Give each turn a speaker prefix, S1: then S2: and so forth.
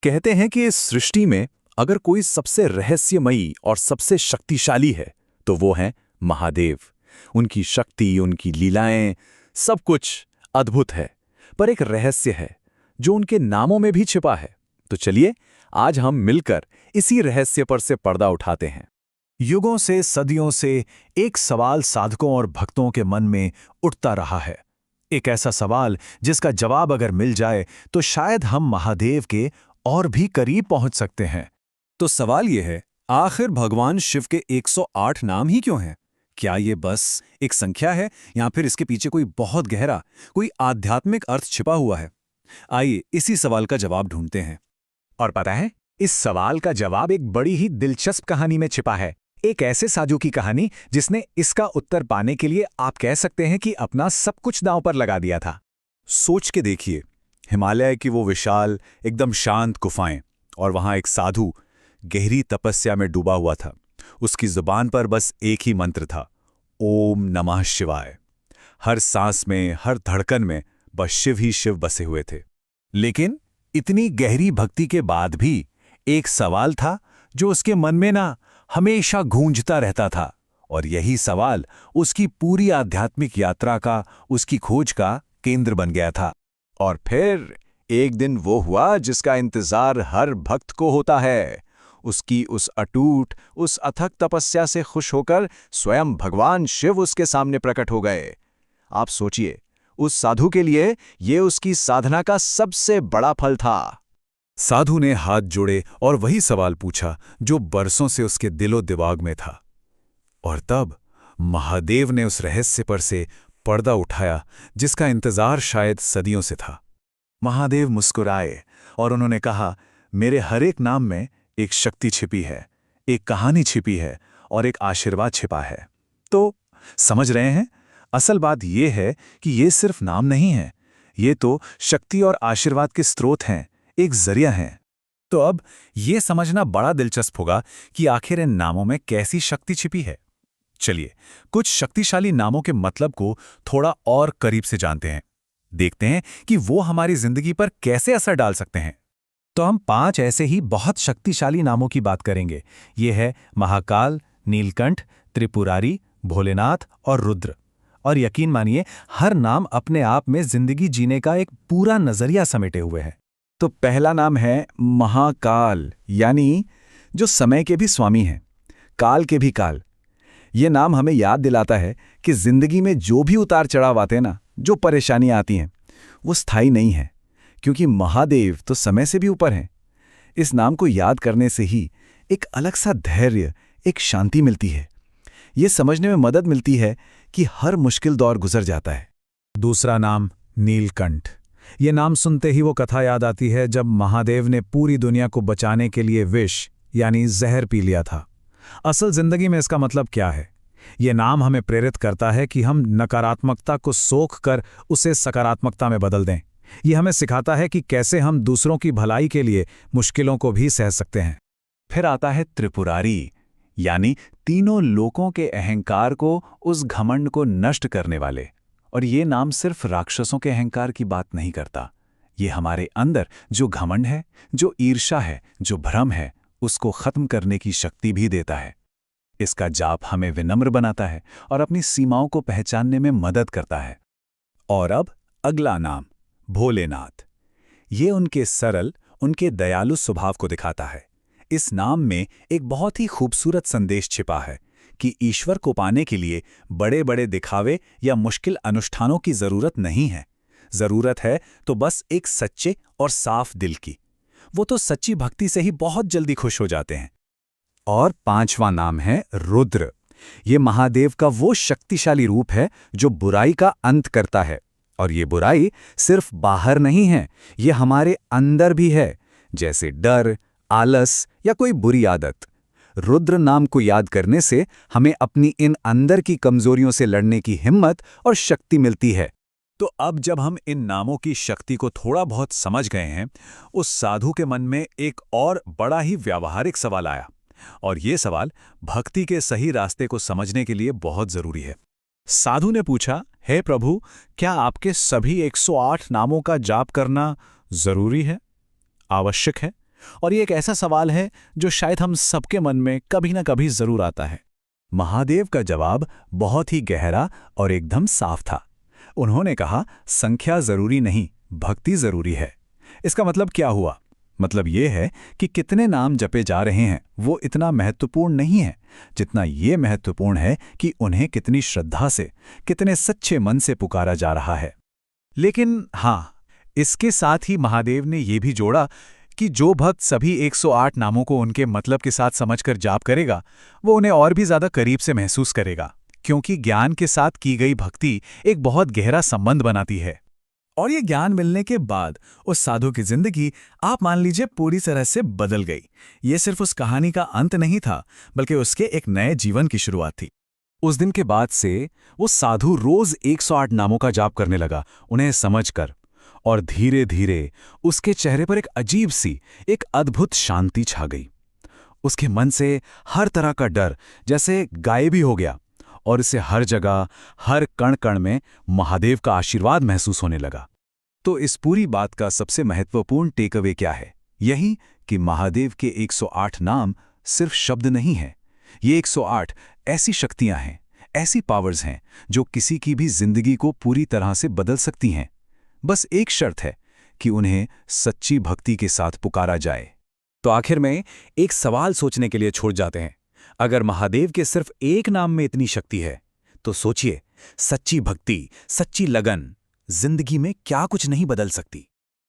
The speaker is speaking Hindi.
S1: कहते हैं कि इस सृष्टि में अगर कोई सबसे रहस्यमयी और सबसे शक्तिशाली है तो वो हैं महादेव। उनकी शक्ति, उनकी लीलाएं, सब कुछ अद्भुत है। पर एक रहस्य है जो उनके नामों में भी छिपा है। तो चलिए आज हम मिलकर इसी रहस्य पर से पर्दा उठाते हैं।
S2: युगों से, सदियों से एक सवाल साधकों और भक्तों के मन में उठता रहा है। एक ऐसा सवाल जिसका जवाब अगर मिल जाए तो शायद हम महादेव के और भी करीब पहुंच सकते हैं।
S3: तो सवाल ये है, आखिर भगवान शिव के 108 नाम ही क्यों हैं? क्या ये बस एक संख्या है या फिर इसके पीछे कोई बहुत गहरा, कोई आध्यात्मिक अर्थ छिपा हुआ है? आइए इसी सवाल का जवाब ढूंढते हैं।
S2: और पता है, इस सवाल का जवाब एक बड़ी ही दिलचस्प कहानी में छिपा है। एक ऐसे साधु की कहानी जिसने इसका उत्तर पाने के लिए आप कह सकते हैं कि अपना सब कुछ दांव पर लगा दिया था।
S3: सोच के देखिए, हिमालय की वो विशाल, एकदम शांत गुफाएं, और वहां एक साधु गहरी तपस्या में डूबा हुआ था। उसकी जुबान पर बस एक ही मंत्र था, ओम नमः शिवाय। हर सांस में, हर धड़कन में बस शिव ही शिव बसे हुए थे।
S2: लेकिन इतनी गहरी भक्ति के बाद भी एक सवाल था जो उसके मन में ना हमेशा गूंजता रहता था, और यही सवाल उसकी पूरी आध्यात्मिक यात्रा का, उसकी खोज का केंद्र बन गया था।
S4: और फिर एक दिन वो हुआ जिसका इंतजार हर भक्त को होता है। उसकी उस अटूट, उस अथक तपस्या से खुश होकर स्वयं भगवान शिव उसके सामने प्रकट हो गए। आप सोचिए, उस साधु के लिए ये उसकी साधना का सबसे बड़ा फल था।
S3: साधु ने हाथ जोड़े और वही सवाल पूछा जो बरसों से उसके दिलो दिमाग में था। और तब महादेव ने उस रहस्य पर से पर्दा उठाया जिसका इंतजार शायद सदियों से था।
S2: महादेव मुस्कुराए और उन्होंने कहा, मेरे हर एक नाम में एक शक्ति छिपी है, एक कहानी छिपी है और एक आशीर्वाद छिपा है। तो समझ रहे हैं, असल बात यह है कि ये सिर्फ नाम नहीं है, ये तो शक्ति और आशीर्वाद के स्रोत हैं, एक जरिया हैं। तो अब ये समझना बड़ा दिलचस्प होगा कि आखिर इन नामों में कैसी शक्ति छिपी है। चलिए कुछ शक्तिशाली नामों के मतलब को थोड़ा और करीब से जानते हैं। देखते हैं कि वो हमारी जिंदगी पर कैसे असर डाल सकते हैं। तो हम 5 ऐसे ही बहुत शक्तिशाली नामों की बात करेंगे। ये है महाकाल, नीलकंठ, त्रिपुरारी, भोलेनाथ और रुद्र। और यकीन मानिए, हर नाम अपने आप में जिंदगी जीने का एक पूरा नजरिया समेटे हुए है।
S4: तो पहला नाम है महाकाल, यानी जो समय के भी स्वामी हैं, काल के भी काल। ये नाम हमें याद दिलाता है कि जिंदगी में जो भी उतार चढ़ाव आते हैं ना, जो परेशानियां आती हैं, वो स्थायी नहीं है, क्योंकि महादेव तो समय से भी ऊपर हैं। इस नाम को याद करने से ही एक अलग सा धैर्य, एक शांति मिलती है। ये समझने में मदद मिलती है कि हर मुश्किल दौर गुजर जाता है।
S2: दूसरा नाम नीलकंठ। ये नाम सुनते ही वो कथा याद आती है जब महादेव ने पूरी दुनिया को बचाने के लिए विष यानी जहर पी लिया था। असल जिंदगी में इसका मतलब क्या है? ये नाम हमें प्रेरित करता है कि हम नकारात्मकता को सोख कर उसे सकारात्मकता में बदल दें। ये हमें सिखाता है कि कैसे हम दूसरों की भलाई के लिए मुश्किलों को भी सह सकते हैं।
S4: फिर आता है त्रिपुरारी, यानी तीनों लोकों के अहंकार को, उस घमंड को नष्ट करने वाले। और ये नाम सिर्फ राक्षसों के अहंकार की बात नहीं करता, ये हमारे अंदर जो घमंड है, जो ईर्ष्या है, जो भ्रम है, उसको खत्म करने की शक्ति भी देता है। इसका जाप हमें विनम्र बनाता है और अपनी सीमाओं को पहचानने में मदद करता है।
S2: और अब अगला नाम, भोलेनाथ। ये उनके सरल, उनके दयालु स्वभाव को दिखाता है। इस नाम में एक बहुत ही खूबसूरत संदेश छिपा है कि ईश्वर को पाने के लिए बड़े बड़े दिखावे या मुश्किल अनुष्ठानों की जरूरत नहीं है। जरूरत है तो बस एक सच्चे और साफ दिल की। वो तो सच्ची भक्ति से ही बहुत जल्दी खुश हो जाते हैं। और 5वां नाम है रुद्र। ये महादेव का वो शक्तिशाली रूप है जो बुराई का अंत करता है। और ये बुराई सिर्फ बाहर नहीं है, ये हमारे अंदर भी है, जैसे डर, आलस या कोई बुरी आदत। रुद्र नाम को याद करने से हमें अपनी इन अंदर की कमजोरियों से लड़ने की हिम्मत और शक्ति मिलती है। तो अब जब हम इन नामों की शक्ति को थोड़ा बहुत समझ गए हैं, उस साधु के मन में एक और बड़ा ही व्यावहारिक सवाल आया। और ये सवाल भक्ति के सही रास्ते को समझने के लिए बहुत जरूरी है। साधु ने पूछा, हे प्रभु, क्या आपके सभी 108 नामों का जाप करना जरूरी है, आवश्यक है? और ये एक ऐसा सवाल है जो शायद हम सबके मन में कभी ना कभी जरूर आता है। महादेव का जवाब बहुत ही गहरा और एकदम साफ था। उन्होंने कहा, संख्या जरूरी नहीं, भक्ति जरूरी है। इसका मतलब क्या हुआ? मतलब ये है कि कितने नाम जपे जा रहे हैं वो इतना महत्वपूर्ण नहीं है जितना ये महत्वपूर्ण है कि उन्हें कितनी श्रद्धा से, कितने सच्चे मन से पुकारा जा रहा है। लेकिन हाँ, इसके साथ ही महादेव ने ये भी जोड़ा कि जो भक्त सभी 108 नामों को उनके मतलब के साथ समझकर जाप करेगा, वो उन्हें और भी ज्यादा करीब से महसूस करेगा, क्योंकि ज्ञान के साथ की गई भक्ति एक बहुत गहरा संबंध बनाती है। और ये ज्ञान मिलने के बाद उस साधु की जिंदगी, आप मान लीजिए, पूरी तरह से बदल गई। ये सिर्फ उस कहानी का अंत नहीं था, बल्कि उसके एक नए जीवन की शुरुआत थी।
S3: उस दिन के बाद से वो साधु रोज 108 नामों का जाप करने लगा, उन्हें समझकर। और धीरे धीरे उसके चेहरे पर एक अजीब सी, एक अद्भुत शांति छा गई। उसके मन से हर तरह का डर जैसे गायब ही हो गया और इसे हर जगह, हर कण कण में महादेव का आशीर्वाद महसूस होने लगा। तो इस पूरी बात का सबसे महत्वपूर्ण टेकअवे क्या है? यही कि महादेव के 108 नाम सिर्फ शब्द नहीं हैं। ये 108 ऐसी शक्तियां हैं, ऐसी पावर्स हैं जो किसी की भी जिंदगी को पूरी तरह से बदल सकती हैं। बस एक शर्त है कि उन्हें सच्ची भक्ति के साथ पुकारा जाए। तो आखिर में एक सवाल सोचने के लिए छोड़ जाते हैं। अगर महादेव के सिर्फ एक नाम में इतनी शक्ति है, तो सोचिए, सच्ची भक्ति, सच्ची लगन जिंदगी में क्या कुछ नहीं बदल सकती।